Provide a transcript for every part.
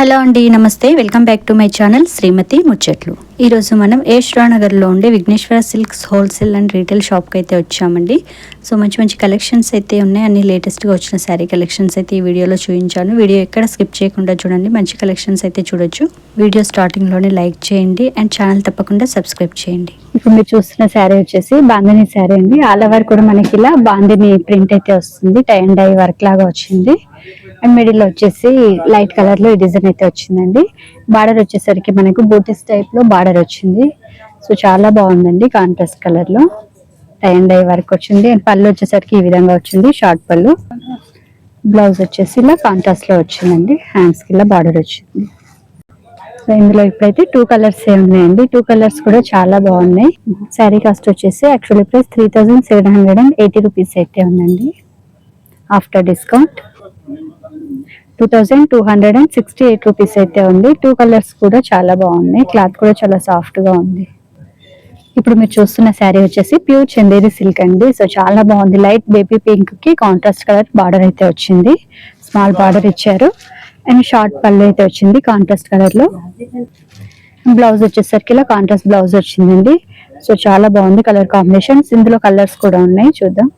Hello అండి, నమస్తే. Welcome back to my channel Srimathi Muchatlu. ఈరోజు మనం నగర్లో ఉండే Vighneshwara silks wholesale and retail షాప్కి అయితే వచ్చామండి. సో మంచి మంచి కలెక్షన్స్ అయితే ఉన్నాయి. అన్ని లేటెస్ట్గా వచ్చిన శారీ కలెక్షన్స్ అయితే ఈ వీడియోలో చూపించాను. వీడియో ఎక్కడ స్కిప్ చేయకుండా చూడండి, మంచి కలెక్షన్స్ అయితే చూడొచ్చు. వీడియో స్టార్టింగ్లోనే లైక్ చేయండి అండ్ ఛానల్ తప్పకుండా సబ్స్క్రైబ్ చేయండి. ఇప్పుడు మీరు చూస్తున్న శారీ వచ్చేసి బాందిని శారీ అండి. ఆల్ ఓవర్ కూడా మనకి ఇలా బాందిని ప్రింట్ అయితే వస్తుంది, టై అండ్ డై వర్క్ లాగా వచ్చింది. అండ్ మిడిల్ లో వచ్చేసి లైట్ కలర్ లో ఈ డిజైన్ అయితే వచ్చిందండి. బార్డర్ వచ్చేసరికి మనకు బూటీస్ టైప్ లో బార్డర్ వచ్చింది. సో చాలా బాగుందండి, కాంట్రాస్ట్ కలర్ లో టై అండ్ డై వర్క్ వచ్చింది. అండ్ పళ్ళు వచ్చేసరికి ఈ విధంగా వచ్చింది, షార్ట్ పళ్ళు. బ్లౌజ్ వచ్చేసి ఇలా కాంట్రాస్ట్ లో వచ్చిందండి, హ్యాండ్స్ కి ఇలా బార్డర్ వచ్చింది. సో ఇందులో ఇప్పుడైతే 2 కలర్స్ ఉన్నాయండి. 2 కలర్స్ కూడా చాలా బాగున్నాయి. శారీ కాస్ట్ వచ్చేసి యాక్చువల్లీ ప్రైస్ 3780 రూపీస్ అయితే ఉందండి. ఆఫ్టర్ డిస్కౌంట్ 2268 రూపీస్ అయితే ఉంది. 2 కలర్స్ కూడా చాలా బాగున్నాయి, క్లాత్ కూడా చాలా సాఫ్ట్ గా ఉంది. ఇప్పుడు మీరు చూస్తున్న శారీ వచ్చేసి ప్యూర్ చందేరి సిల్క్ అండి. సో చాలా బాగుంది. లైట్ బేబీ పింక్ కి కాంట్రాస్ట్ కలర్ బార్డర్ అయితే వచ్చింది, స్మాల్ బార్డర్ ఇచ్చారు. అండ్ షార్ట్ పళ్ళు అయితే వచ్చింది కాంట్రాస్ట్ కలర్ లో. బ్లౌజ్ వచ్చేసరికి ఇలా కాంట్రాస్ట్ బ్లౌజ్ వచ్చిందండి. సో చాలా బాగుంది కలర్ కాంబినేషన్స్. ఇందులో కలర్స్ కూడా ఉన్నాయి, చూద్దాం.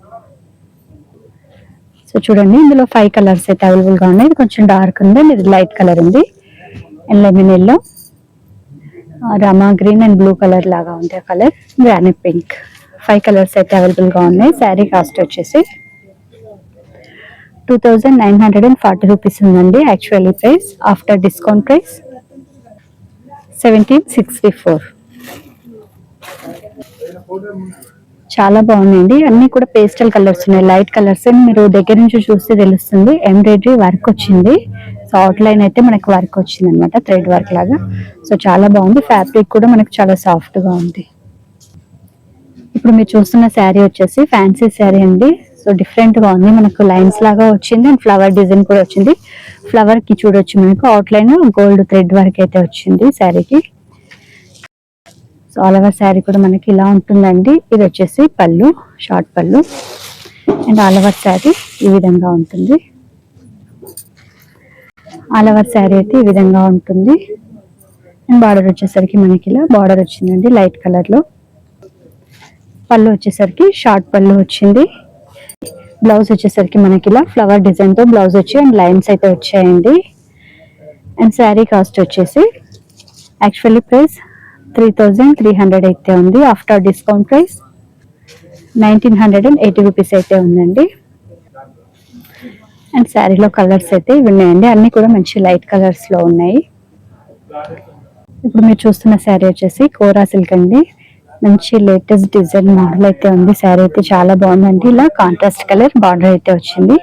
సో చూడండి, ఇందులో 5 కలర్స్ అయితే అవైలబుల్ గా ఉన్నాయి. ఇది కొంచెం డార్క్ ఉంది, ఇది లైట్ కలర్ ఉంది, and lemon yellow, Rama green and blue colour లాగా ఉంది కలర్, గ్రానైట్ పింక్. 5 కలర్స్ అయితే అవైలబుల్ గా ఉన్నాయి. శారీ కాస్ట్ వచ్చేసి 2940 రూపీస్ ఉందండి. Actually price after discount price 1764. చాలా బాగున్నాయండి. అన్ని కూడా పేస్టల్ కలర్స్ ఉన్నాయి, లైట్ కలర్స్. మీరు దగ్గర నుంచి చూస్తే తెలుస్తుంది, ఎంబ్రాయిడరీ వర్క్ వచ్చింది. సో అవుట్ లైన్ అయితే మనకి వర్క్ వచ్చింది అనమాట, థ్రెడ్ వర్క్ లాగా. సో చాలా బాగుంది. ఫ్యాబ్రిక్ కూడా మనకి చాలా సాఫ్ట్ గా ఉంది. ఇప్పుడు మీరు చూస్తున్న శారీ వచ్చేసి ఫ్యాన్సీ శారీ అండి. సో డిఫరెంట్ గా ఉంది, మనకు లైన్స్ లాగా వచ్చింది అండ్ ఫ్లవర్ డిజైన్ కూడా వచ్చింది. ఫ్లవర్ కి చూడొచ్చు, మనకు out line gold thread work అయితే వచ్చింది శారీకి. సో ఆల్ ఓవర్ శారీ కూడా మనకి ఇలా ఉంటుందండి. ఇది వచ్చేసి పళ్ళు, షార్ట్ పళ్ళు. అండ్ ఆల్ ఓవర్ శారీ ఈ విధంగా ఉంటుంది. ఆల్ ఓవర్ శారీ అయితే ఈ విధంగా ఉంటుంది. అండ్ బార్డర్ వచ్చేసరికి మనకి ఇలా బార్డర్ వచ్చిందండి, లైట్ కలర్ లో. పళ్ళు వచ్చేసరికి షార్ట్ పళ్ళు వచ్చింది. బ్లౌజ్ వచ్చేసరికి మనకి ఇలా ఫ్లవర్ డిజైన్ తో బ్లౌజ్ వచ్చి అండ్ లైన్స్ అయితే వచ్చాయండి. అండ్ శారీ కాస్ట్ వచ్చేసి యాక్చువల్లీ ప్రైస్ 3300 అయితే ఉంది. ఆఫ్టర్ డిస్కౌంట్ ప్రైస్ 1980 రూపీస్ అయితే ఉందండి. అండ్ శారీలో కలర్స్ అయితే ఇవి ఉన్నాయండి, అన్ని కూడా మంచి లైట్ కలర్స్ లో ఉన్నాయి. ఇప్పుడు మీరు చూస్తున్న శారీ వచ్చేసి కోరా సిల్క్ అండి. మంచి లేటెస్ట్ డిజైన్ మోడల్ అయితే ఉంది. శారీ అయితే చాలా బాగుందండి. ఇలా కాంట్రాస్ట్ కలర్ బార్డర్ అయితే వచ్చింది.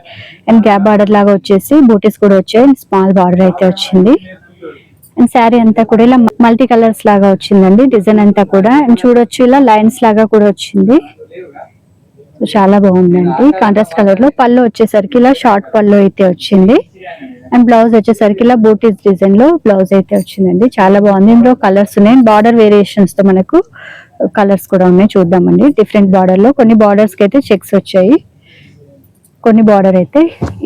అండ్ గ్యాప్ బార్డర్ లాగా వచ్చేసి బూటీస్ కూడా వచ్చాయి, అండ్ స్మాల్ బార్డర్ అయితే వచ్చింది. అండ్ శారీ అంతా కూడా ఇలా మల్టీ కలర్స్ లాగా వచ్చిందండి, డిజైన్ అంతా కూడా. అండ్ చూడొచ్చు, ఇలా లైన్స్ లాగా కూడా వచ్చింది. సో చాలా బాగుందండి, కాంట్రాస్ట్ కలర్ లో. పళ్ళు వచ్చేసరికి ఇలా షార్ట్ పళ్ళు అయితే వచ్చింది. అండ్ బ్లౌజ్ వచ్చేసరికి ఇలా బూటీస్ డిజైన్ లో బ్లౌజ్ అయితే వచ్చిందండి. చాలా బాగుంది. ఇందులో కలర్స్ ఉన్నాయి, బార్డర్ వేరియేషన్స్ తో మనకు కలర్స్ కూడా ఉన్నాయి. చూద్దామండి. డిఫరెంట్ బార్డర్ లో కొన్ని బార్డర్స్ కి అయితే చెక్స్ వచ్చాయి, కొన్ని బార్డర్ అయితే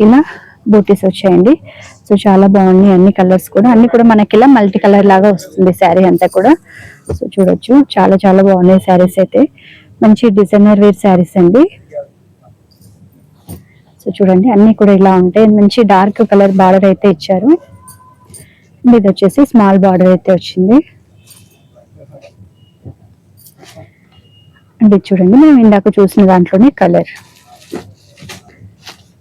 ఇలా బూటీస్ వచ్చాయండి. సో చాలా బాగున్నాయి అన్ని కలర్స్ కూడా. అన్ని కూడా మనకి ఇలా మల్టీ కలర్ లాగా వస్తుంది శారీ అంతా కూడా. సో చూడొచ్చు, చాలా చాలా బాగున్నాయి శారీస్ అయితే. మంచి డిజైనర్ వేర్ శారీస్ అండి. సో చూడండి, అన్ని కూడా ఇలా ఉంటాయి. మంచి డార్క్ కలర్ బార్డర్ అయితే ఇచ్చారు. ఇది వచ్చేసి స్మాల్ బార్డర్ అయితే వచ్చింది. అండ్ ఇది చూడండి, మనం ఇందాక చూసిన దాంట్లోనే కలర్.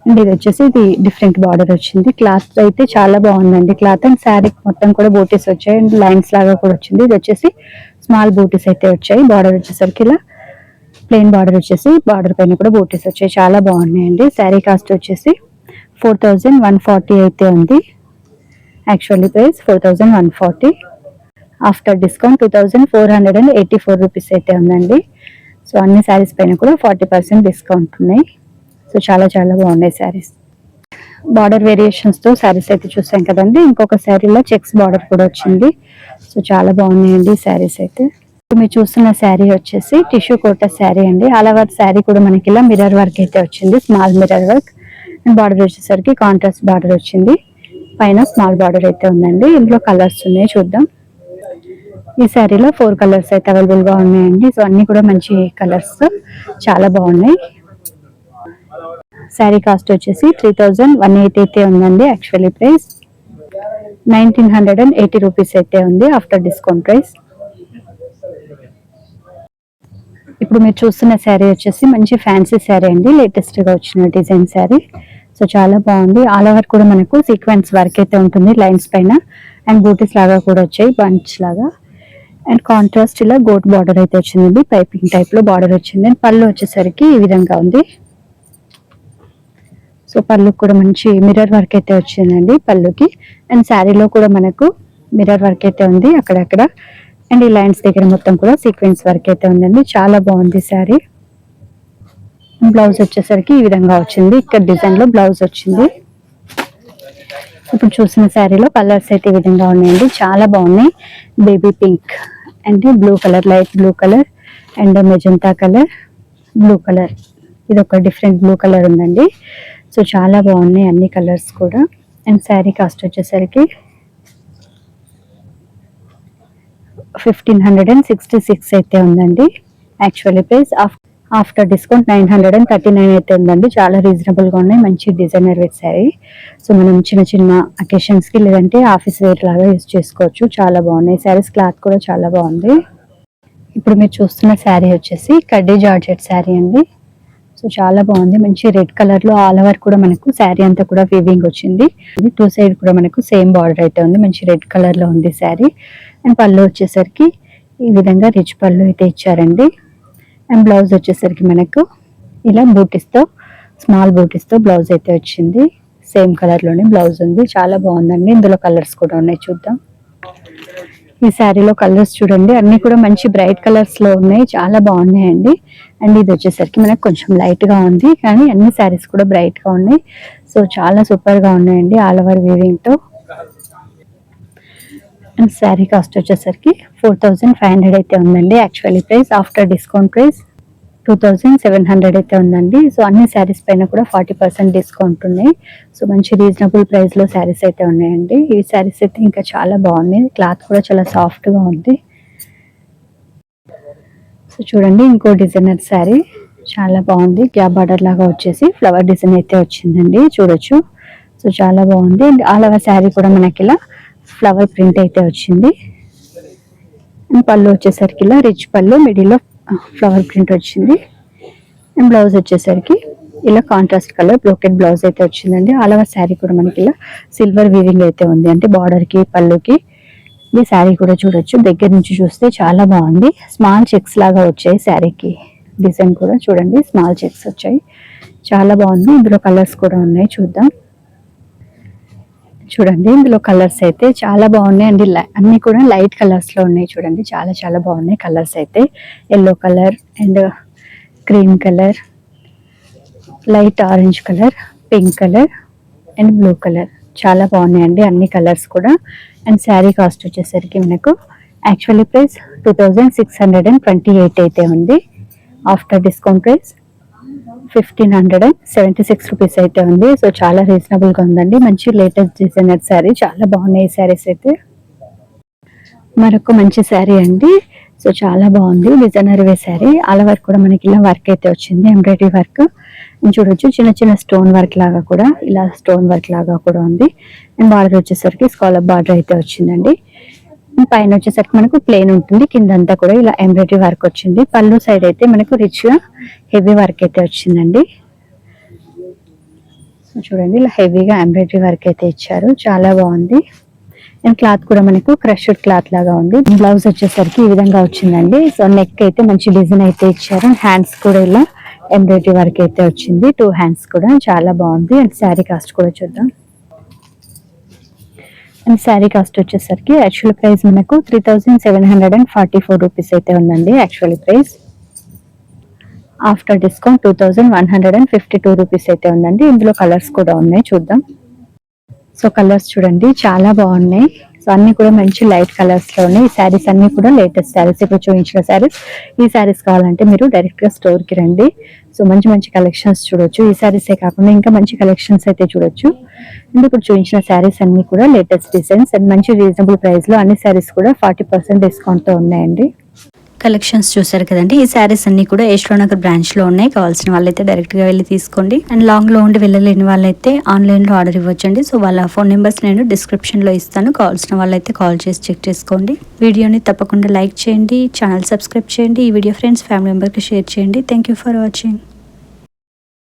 అండ్ ఇది వచ్చేసి ఇది డిఫరెంట్ బార్డర్ వచ్చింది. క్లాత్ అయితే చాలా బాగుందండి, క్లాత్ అండ్ శారీ మొత్తం కూడా బూటీస్ వచ్చాయి అండ్ లైన్స్ లాగా కూడా వచ్చింది. ఇది వచ్చేసి స్మాల్ బూటీస్ అయితే వచ్చాయి. బార్డర్ వచ్చేసరికి ఇలా ప్లెయిన్ బార్డర్ వచ్చేసి బార్డర్ పైన కూడా బూటీస్ వచ్చాయి. చాలా బాగున్నాయండి. శారీ కాస్ట్ వచ్చేసి 4140 అయితే ఉంది. Actually price 4140. After discount 2484 rupees అయితే ఉందండి. సో అన్ని శారీస్ పైన కూడా 40% డిస్కౌంట్ ఉన్నాయి. సో చాలా చాలా బాగున్నాయి శారీస్. బార్డర్ వేరియేషన్స్ తో శారీస్ అయితే చూసాం కదండి. ఇంకొక శారీలో చెక్స్ బార్డర్ కూడా వచ్చింది. సో చాలా బాగున్నాయండి శారీస్ అయితే. మీరు చూస్తున్న శారీ వచ్చేసి టిష్యూ కోటా శారీ అండి. ఆల్ ఓవర్ శారీ కూడా మనకి ఇలా మిర్రర్ వర్క్ అయితే వచ్చింది, small mirror work. And border వచ్చేసరికి కాంట్రాస్ట్ బార్డర్ వచ్చింది. పైన స్మాల్ బార్డర్ అయితే ఉందండి. ఇందులో కలర్స్ ఉన్నాయి, చూద్దాం. ఈ శారీలో 4 కలర్స్ అయితే అవైలబుల్ గా ఉన్నాయండి. సో అన్ని కూడా మంచి కలర్స్, చాలా బాగున్నాయి. శారీ కాస్ట్ వచ్చేసి 3180 అయితే ఉందండి. యాక్చువల్లీ ప్రైస్ 1980 రూపీస్ అయితే ఉంది ఆఫ్టర్ డిస్కౌంట్ ప్రైస్. ఇప్పుడు మీరు చూస్తున్న శారీ వచ్చేసి మంచి ఫ్యాన్సీ శారీ అండి, లేటెస్ట్ గా వచ్చిన డిజైన్ శారీ. సో చాలా బాగుంది. ఆల్ ఓవర్ కూడా మనకు సీక్వెన్స్ వర్క్ అయితే ఉంటుంది లైన్స్ పైన, అండ్ బూటీస్ లాగా కూడా వచ్చాయి, బంచ్ లాగా. అండ్ కాంట్రాస్ట్ ఇలా గోట్ బార్డర్ అయితే వచ్చిందండి, పైపింగ్ టైప్ లో బార్డర్ వచ్చింది. అండ్ పళ్ళు వచ్చేసరికి ఈ విధంగా ఉంది. సో పళ్ళు కూడా మంచి మిర్రర్ వర్క్ అయితే వచ్చిందండి పళ్ళుకి. అండ్ శారీలో కూడా మనకు మిర్రర్ వర్క్ అయితే ఉంది అక్కడక్కడ. అండ్ ఈ లైన్స్ దగ్గర మొత్తం కూడా సీక్వెన్స్ వర్క్ అయితే ఉందండి, చాలా బాగుంది శారీ. బ్లౌజ్ వచ్చేసరికి ఈ విధంగా వచ్చింది, ఇక్కడ డిజైన్ లో బ్లౌజ్ వచ్చింది. ఇప్పుడు చూసిన శారీలో కలర్స్ అయితే ఈ విధంగా ఉన్నాయండి, చాలా బాగున్నాయి. Baby pink and blue colour, light blue colour, and magenta colour, blue colour. ఇది ఒక డిఫరెంట్ బ్లూ కలర్ ఉందండి. సో చాలా బాగున్నాయి అన్ని కలర్స్ కూడా. అండ్ శారీ కాస్ట్ వచ్చేసరికి 1566 అయితే ఉందండి. యాక్చువల్లీ ప్రైస్ ఆఫ్టర్ డిస్కౌంట్ 939 అయితే ఉందండి. చాలా రీజనబుల్ గా ఉన్నాయి, మంచి డిజైనర్ వేర్ శారీ. సో మనం చిన్న చిన్న అకేషన్స్ కి లేదంటే ఆఫీస్ వేర్ లాగా యూజ్ చేసుకోవచ్చు. చాలా బాగున్నాయి శారీస్, క్లాత్ కూడా చాలా బాగుంది. ఇప్పుడు మీరు చూస్తున్న శారీ వచ్చేసి కడ్డీ జార్జెట్ శారీ అండి. సో చాలా బాగుంది, మంచి రెడ్ కలర్ లో ఆల్ ఓవర్ కూడా మనకు శారీ అంతా కూడా వీవింగ్ వచ్చింది. 2 సైడ్ కూడా మనకు సేమ్ బార్డర్ అయితే ఉంది, మంచి రెడ్ కలర్ లో ఉంది శారీ. అండ్ పళ్ళు వచ్చేసరికి ఈ విధంగా రిచ్ పళ్ళు అయితే ఇచ్చారండి. అండ్ బ్లౌజ్ వచ్చేసరికి మనకు ఇలా బూటీస్ తో, స్మాల్ బూటీస్ తో బ్లౌజ్ అయితే వచ్చింది. సేమ్ కలర్ లోనే బ్లౌజ్ ఉంది, చాలా బాగుందండి. ఇందులో కలర్స్ కూడా ఉన్నాయి, చూద్దాం. ఈ శారీలో కలర్స్ చూడండి, అన్ని కూడా మంచి బ్రైట్ కలర్స్ లో ఉన్నాయి, చాలా బాగున్నాయండి. అండ్ ఇది వచ్చేసరికి మనకు కొంచెం లైట్ గా ఉంది, కానీ అన్ని శారీస్ కూడా బ్రైట్ గా ఉన్నాయి. సో చాలా సూపర్ గా ఉన్నాయండి ఆల్ ఓవర్ వీవింగ్ తో. అండ్ శారీ కాస్ట్ వచ్చేసరికి 4500 అయితే ఉందండి. Actually price after discount price 2700 అయితే ఉందండి. సో అన్ని శారీస్ పైన కూడా 40% డిస్కౌంట్ ఉన్నాయి. సో మంచి రీజనబుల్ ప్రైస్ లో శారీస్ అయితే ఉన్నాయండి. ఈ శారీస్ అయితే ఇంకా చాలా బాగున్నాయి, క్లాత్ కూడా చాలా సాఫ్ట్ గా ఉంది. సో చూడండి, ఇంకో డిజైనర్ శారీ చాలా బాగుంది, గ్యాప్ బార్డర్ లాగా వచ్చేసి ఫ్లవర్ డిజైన్ అయితే వచ్చిందండి, చూడొచ్చు. సో చాలా బాగుంది. అండ్ ఆల్ ఓవర్ శారీ కూడా మనకి ఇలా ఫ్లవర్ ప్రింట్ అయితే వచ్చింది. అండ్ పళ్ళు వచ్చేసరికి ఇలా రిచ్ పళ్ళు, మిడిల్ లో ఫ్లవర్ ప్రింట్ వచ్చింది. అండ్ బ్లౌజ్ వచ్చేసరికి ఇలా కాంట్రాస్ట్ కలర్ బ్రోకెట్ బ్లౌజ్ అయితే వచ్చిందండి. ఆల్ ఓవర్ శారీ కూడా మనకి ఇలా సిల్వర్ వీవింగ్ అయితే ఉంది, అంటే బార్డర్ కి పళ్ళుకి. ఈ శారీ కూడా చూడొచ్చు, దగ్గర నుంచి చూస్తే చాలా బాగుంది. స్మాల్ చెక్స్ లాగా వచ్చాయి శారీకి, డిజైన్ కూడా చూడండి, స్మాల్ చెక్స్ వచ్చాయి, చాలా బాగుంది. ఇందులో కలర్స్ కూడా ఉన్నాయి, చూద్దాం. చూడండి, ఇందులో కలర్స్ అయితే చాలా బాగున్నాయి అండి, అన్ని కూడా లైట్ కలర్స్ లో ఉన్నాయి. చూడండి, చాలా చాలా బాగున్నాయి కలర్స్ అయితే. Yellow colour and cream colour, light orange colour, pink colour and blue colour, చాలా బాగున్నాయండి అన్ని కలర్స్ కూడా. అండ్ శారీ కాస్ట్ వచ్చేసరికి మనకు యాక్చువల్లీ ప్రైస్ 2628 అయితే ఉంది. ఆఫ్టర్ డిస్కౌంట్ ప్రైస్ 1576 రూపీస్ అయితే ఉంది. సో చాలా రీజనబుల్ గా ఉందండి, మంచి లేటెస్ట్ డిజైనర్ శారీ, చాలా బాగున్నాయి శారీస్ అయితే. మరొక మంచి శారీ అండి. సో చాలా బాగుంది, డిజైనర్ వే శారీ. ఆల్ ఓవర్ కూడా మనకి ఇలా వర్క్ అయితే వచ్చింది, ఎంబ్రాయిడరీ వర్క్. చూడొచ్చు, చిన్న చిన్న స్టోన్ వర్క్ లాగా కూడా, ఇలా స్టోన్ వర్క్ లాగా కూడా ఉంది. అండ్ బార్డర్ వచ్చేసరికి స్కాలప్ బార్డర్ అయితే వచ్చిందండి. పైన వచ్చేసరికి మనకు ప్లేన్ ఉంటుంది, కిందంతా కూడా ఇలా ఎంబ్రాయిడరీ వర్క్ వచ్చింది. పళ్ళు సైడ్ అయితే మనకు రిచ్ గా హెవీ వర్క్ అయితే వచ్చిందండి. చూడండి, ఇలా హెవీగా ఎంబ్రాయిడరీ వర్క్ అయితే ఇచ్చారు, చాలా బాగుంది. అండ్ క్లాత్ కూడా మనకు క్రష్డ్ క్లాత్ లాగా ఉంది. బ్లౌజ్ వచ్చేసరికి ఈ విధంగా వచ్చిందండి. సో నెక్ అయితే మంచి డిజైన్ అయితే ఇచ్చారు. హ్యాండ్స్ కూడా ఇలా ఎంబ్రాయిడరీ వర్క్ అయితే వచ్చింది, 2 హ్యాండ్స్ కూడా, చాలా బాగుంది. అండ్ శారీ కాస్ట్ కూడా చూద్దాం. అండ్ శారీ కాస్ట్ వచ్చేసరికి యాక్చువల్ ప్రైస్ మనకు 3744 రూపీస్ అయితే ఉందండి. Actual price after discount 2152 rupees అయితే ఉందండి. ఇందులో కలర్స్ కూడా ఉన్నాయి, చూద్దాం. సో కలర్స్ చూడండి, చాలా బాగున్నాయి. సో అన్ని కూడా మంచి లైట్ కలర్స్ లో ఉన్నాయి. ఈ శారీస్ అన్ని కూడా లేటెస్ట్ శారీస్, ఇప్పుడు చూపించిన శారీస్. ఈ శారీస్ కావాలంటే మీరు డైరెక్ట్ గా స్టోర్ కి రండి. సో మంచి మంచి కలెక్షన్స్ చూడొచ్చు. ఈ శారీసే కాకుండా ఇంకా మంచి కలెక్షన్స్ అయితే చూడొచ్చు. అండ్ ఇప్పుడు చూపించిన శారీస్ అన్ని కూడా లేటెస్ట్ డిజైన్స్ అండ్ మంచి రీజనబుల్ ప్రైస్ లో అన్ని శారీస్ కూడా 40% డిస్కౌంట్ తో ఉన్నాయండి. కలెక్షన్స్ చూసారు కదండి. ఈ శారీస్ అన్ని కూడా యశ్వంతనగర్ బ్రాంచ్ లో ఉన్నాయి. కావాల్సిన వాళ్ళైతే డైరెక్ట్ గా వెళ్ళి తీసుకోండి. అండ్ లాంగ్ లో ఉండి వెళ్ళలేని వాళ్ళైతే ఆన్లైన్ లో ఆర్డర్ ఇవ్వచ్చండి. సో వాళ్ళ ఫోన్ నెంబర్స్ నేను డిస్క్రిప్షన్ లో ఇస్తాను. కావాల్సిన వాళ్ళైతే కాల్ చేసి చెక్ చేసుకోండి. వీడియోని తప్పకుండా లైక్ చేయండి, ఛానల్ సబ్స్క్రైబ్ చేయండి. ఈ వీడియో ఫ్రెండ్స్, ఫ్యామిలీ మెంబర్ కి షేర్ చేయండి. Thank you for watching.